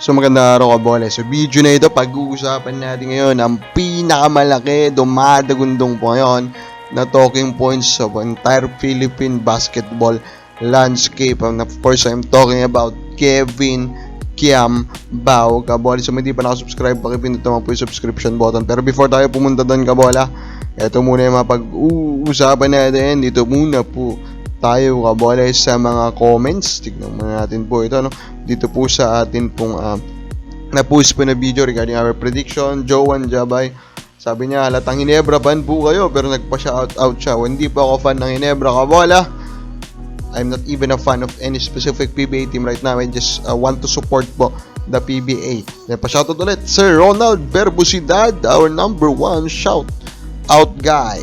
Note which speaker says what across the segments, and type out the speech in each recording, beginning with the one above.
Speaker 1: So magandang araw Kabole. So video na ito, pag-uusapan natin ngayon ang pinakamalaki, dumadagundong po ngayon na talking points of entire Philippine basketball landscape. And of course, I'm talking about Kevin Kiambao, Kabole. So hindi pa nakasubscribe, pakipindot naman po yung subscription button. Pero before tayo pumunta doon, Kabola, ito muna yung mga pag-uusapan natin. Dito muna po tayo, Kabole, sa mga comments. Tignan muna natin po ito, no? Dito po sa atin pong na-post po na video regarding our prediction. Joan Jabay, sabi niya, halatang Ginebra fan po kayo, pero nagpa-shout out siya. Hindi po ako fan ng Ginebra, Kabola. I'm not even a fan of any specific PBA team right now. I just want to support po the PBA. Nagpa-shoutout ulit, Sir Ronald Berbusidad, our number one shout out guy.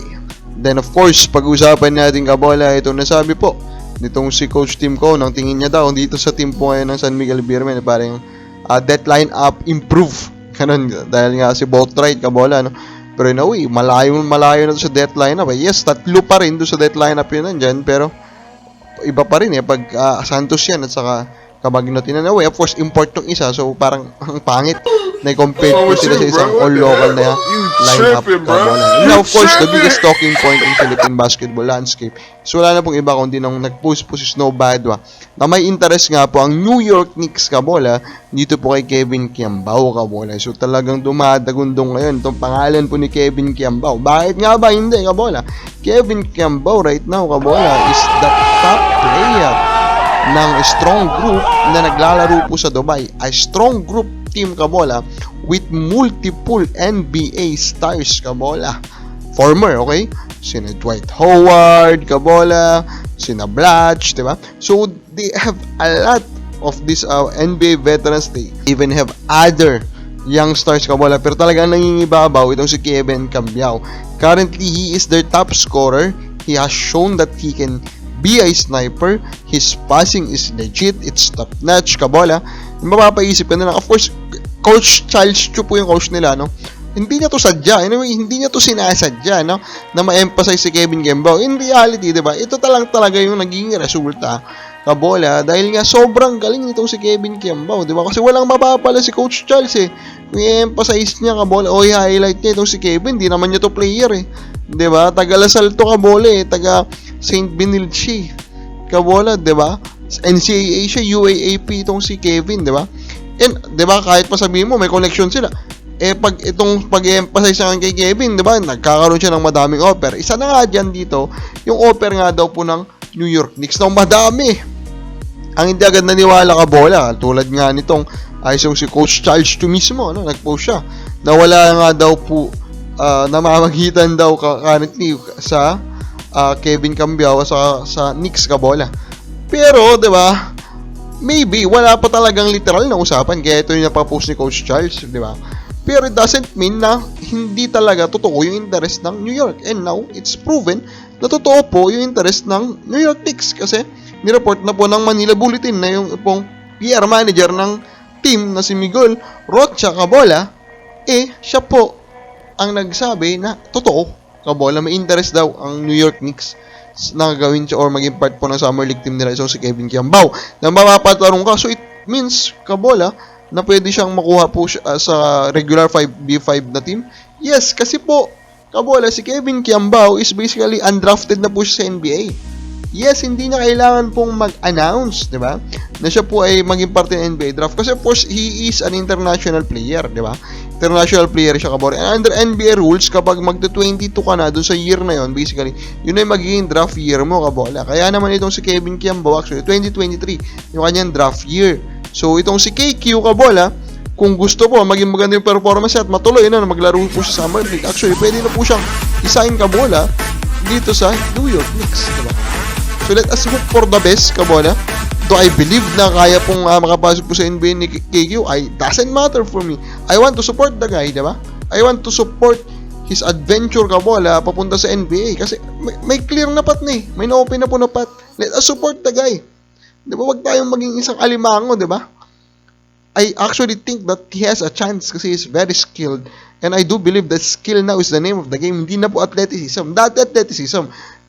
Speaker 1: Then of course, pag-usapan natin, Kabola, ito nasabi po nitong si Coach Tim ko, nang tingin niya daw dito sa team po ngayon ng San Miguel Beermen, parang that line-up improve. Ganun, dahil nga si Boatwright, Kabola, no? Pero in a way, malayo na to sa death lineup. Yes, tatlo pa rin doon sa death lineup yun nandyan, pero iba pa rin pag Santos yan at saka Camagno in a way. Of course, import tong isa, so parang ang pangit na i-compare ko sila sa isang all-local na lineup, Kabola. Now, of course, the biggest talking point in Philippine basketball landscape is wala na pong iba kundi nung nag-post po si Snow Badwa na may interest nga po ang New York Knicks, Kabola, dito po kay Kevin Kiambao, Kabola. So talagang dumadagundong ngayon itong pangalan po ni Kevin Kiambao. Bakit nga ba hindi, Kabola? Kevin Kiambao right now, Kabola, is the top player ng strong group na naglalaro po sa Dubai. A strong group team, Kabola, with multiple NBA stars, Kabola. Former, okay? Sina Dwight Howard, Kabola, sina Blatch, diba? So, they have a lot of these NBA veterans. They even have other young stars, Kabola. Pero talagang nangingibabaw itong si Kevin Kiambao. Currently, he is their top scorer. He has shown that he can be a sniper. His passing is legit. It's top-notch, Kabola. Mapapaisip ka na lang. Of course, Coach Charles Chu po yung coach nila, no? Hindi niya to sadya. Anyway, hindi niya to sinasadya, no? Na ma-emphasize si Kevin Kiambao. In reality, diba? Ito talaga yung naging resulta, Kabola. Dahil nga sobrang galing nitong si Kevin Kiambao, diba? Kasi walang mapapala si Coach Charles, Kung i-emphasize niya, Kabola, o i-highlight niya itong si Kevin, hindi naman niya to player, Diba? Taga Lasal to, Kabola, Taga St. Benilde, Kabola, diba? NCAA siya, UAAP itong si Kevin, diba? And, diba, kahit pa sabihin mo, may connection sila. Pag itong pag-emphasize sa kay Kevin, diba, nagkakaroon siya ng madaming offer. Isa na nga dyan dito, yung offer nga daw po ng New York Knicks na madami. Ang hindi agad naniwala, Kabola, tulad nga nitong isang si Coach Charles Chu mismo, no? Nag-post siya na wala nga daw po namamagitan daw currently sa Kevin Kiambao sa Knicks, Kabola. Pero, diba, maybe wala pa talagang literal na usapan kaya ito yung napapost ni Coach Charles, diba? Pero it doesn't mean na hindi talaga totoo yung interest ng New York. And now, it's proven na totoo po yung interest ng New York Knicks kasi nireport na po ng Manila Bulletin na yung pong PR manager ng team na si Miguel Rocha, Kabola, siya po ang nagsabi na totoo, Kabola, may interest daw ang New York Knicks na gawin siya or maging part po ng Summer League team nila, so si Kevin Kiambao na mapapatarong ka. So it means, Kabola, na pwede siyang makuha po siya sa regular 5v5 na team. Yes, kasi po, Kabola, si Kevin Kiambao is basically undrafted na po siya sa NBA. Yes, hindi niya kailangan pong mag-announce, di ba? Na siya po ay maging parte ng NBA draft. Kasi of course, he is an international player, di ba? International player siya, Kabola. And under NBA rules, kapag magta-22 ka na dun sa year na yon, basically, yun ay magiging draft year mo, Kabola. Kaya naman itong si Kevin Kiambao, actually, 2023, yung kanyang draft year. So, itong si KQ, Kabola, kung gusto po maging maganda yung performance at matuloy na maglaro po sa Summer League, actually, pwede na po siyang isign, Kabola, dito sa New York Knicks, diba? So, let us hope for the best, Kabola. Though I believe na kaya pong makapasok po sa NBA ni KQ, doesn't matter for me. I want to support the guy, diba? I want to support his adventure, Kabola, papunta sa NBA. Kasi may clear na path na may na-open na po na path. Let us support the guy. Diba? Wag tayong maging isang alimango, diba? I actually think that he has a chance kasi he's very skilled. And I do believe that skill now is the name of the game. Hindi na po athleticism. Dati athleticism.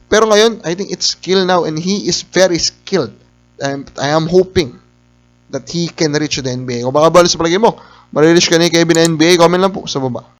Speaker 1: Pero ngayon, I think it's skill now and he is very skilled. And I am hoping that he can reach the NBA. Kung baka balo sa palagay mo, marireach ka ni Kevin NBA, comment lang po sa baba.